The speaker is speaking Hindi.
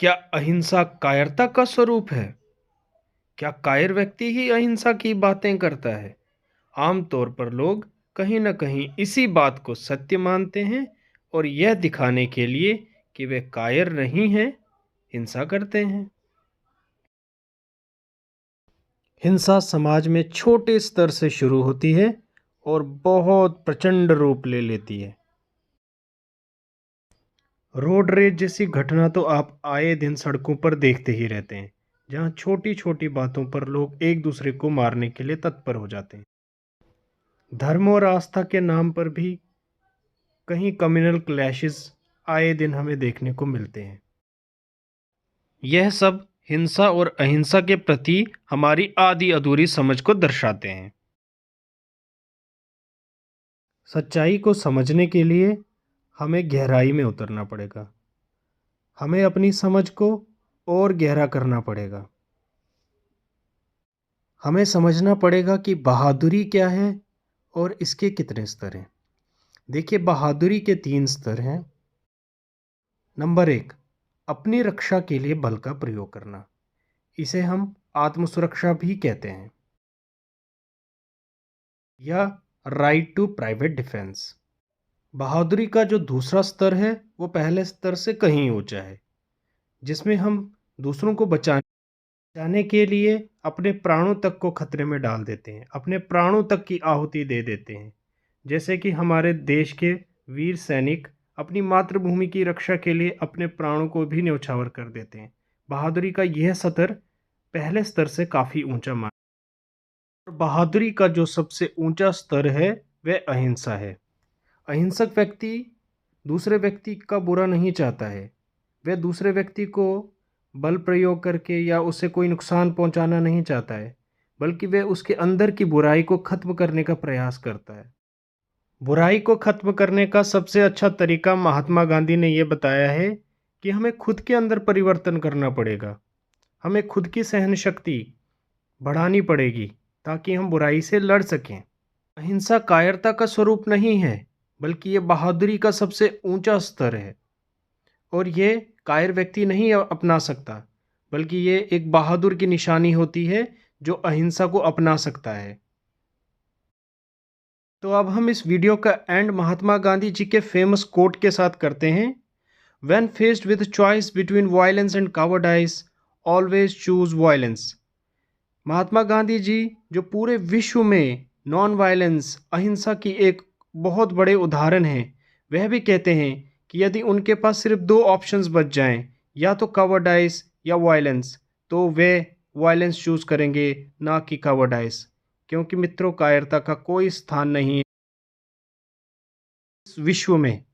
क्या अहिंसा कायरता का स्वरूप है? क्या कायर व्यक्ति ही अहिंसा की बातें करता है? आमतौर पर लोग कहीं न कहीं इसी बात को सत्य मानते हैं और यह दिखाने के लिए कि वे कायर नहीं हैं, हिंसा करते हैं। हिंसा समाज में छोटे स्तर से शुरू होती है और बहुत प्रचंड रूप ले लेती है। रोड रेज जैसी घटना तो आप आए दिन सड़कों पर देखते ही रहते हैं, जहां छोटी-छोटी बातों पर लोग एक दूसरे को मारने के लिए तत्पर हो जाते हैं। धर्म और आस्था के नाम पर भी कहीं कम्युनल क्लैशेस आए दिन हमें देखने को मिलते हैं। यह सब हिंसा और अहिंसा के प्रति हमारी आधी अधूरी समझ को दर्शाते हैं। सच्चाई को समझने के लिए हमें गहराई में उतरना पड़ेगा। हमें अपनी समझ को और गहरा करना पड़ेगा। हमें समझना पड़ेगा कि बहादुरी क्या है और इसके कितने स्तर हैं। देखिए, बहादुरी के 3 स्तर हैं। नंबर 1, अपनी रक्षा के लिए बल का प्रयोग करना। इसे हम आत्मसुरक्षा भी कहते हैं, या राइट टू प्राइवेट डिफेंस। बहादुरी का जो दूसरा स्तर है, वो पहले स्तर से कहीं ऊंचा है, जिसमें हम दूसरों को बचाने के लिए अपने प्राणों तक को खतरे में डाल देते हैं, अपने प्राणों तक की आहुति दे देते हैं। जैसे कि हमारे देश के वीर सैनिक अपनी मातृभूमि की रक्षा के लिए अपने प्राणों को भी न्यौछावर कर देते हैं। बहादुरी का यह स्तर पहले स्तर से काफ़ी ऊंचा मान। और बहादुरी का जो सबसे ऊंचा स्तर है, वह अहिंसा है। अहिंसक व्यक्ति दूसरे व्यक्ति का बुरा नहीं चाहता है। वह दूसरे व्यक्ति को बल प्रयोग करके या उसे कोई नुकसान पहुंचाना नहीं चाहता है, बल्कि वह उसके अंदर की बुराई को खत्म करने का प्रयास करता है। बुराई को खत्म करने का सबसे अच्छा तरीका महात्मा गांधी ने यह बताया है कि हमें खुद के अंदर परिवर्तन करना पड़ेगा। हमें खुद की सहन शक्ति बढ़ानी पड़ेगी ताकि हम बुराई से लड़ सकें। अहिंसा कायरता का स्वरूप नहीं है, बल्कि ये बहादुरी का सबसे ऊंचा स्तर है। और ये कायर व्यक्ति नहीं अपना सकता, बल्कि ये एक बहादुर की निशानी होती है जो अहिंसा को अपना सकता है। तो अब हम इस वीडियो का एंड महात्मा गांधी जी के फेमस कोट के साथ करते हैं। When faced with choice between violence and cowardice, always choose violence. Mahatma Gandhi ji जो पूरे विश्व में नॉन वायलेंस अहिंसा की एक बहुत बड़े उदाहरण हैं, वह भी कहते हैं कि यदि उनके पास सिर्फ 2 ऑप्शंस बच जाएं, या तो कावर्डाइज या वायलेंस, तो वे वायलेंस चूज करेंगे, ना कि कावर्डाइज। क्योंकि मित्रों, कायरता का कोई स्थान नहीं है इस विश्व में।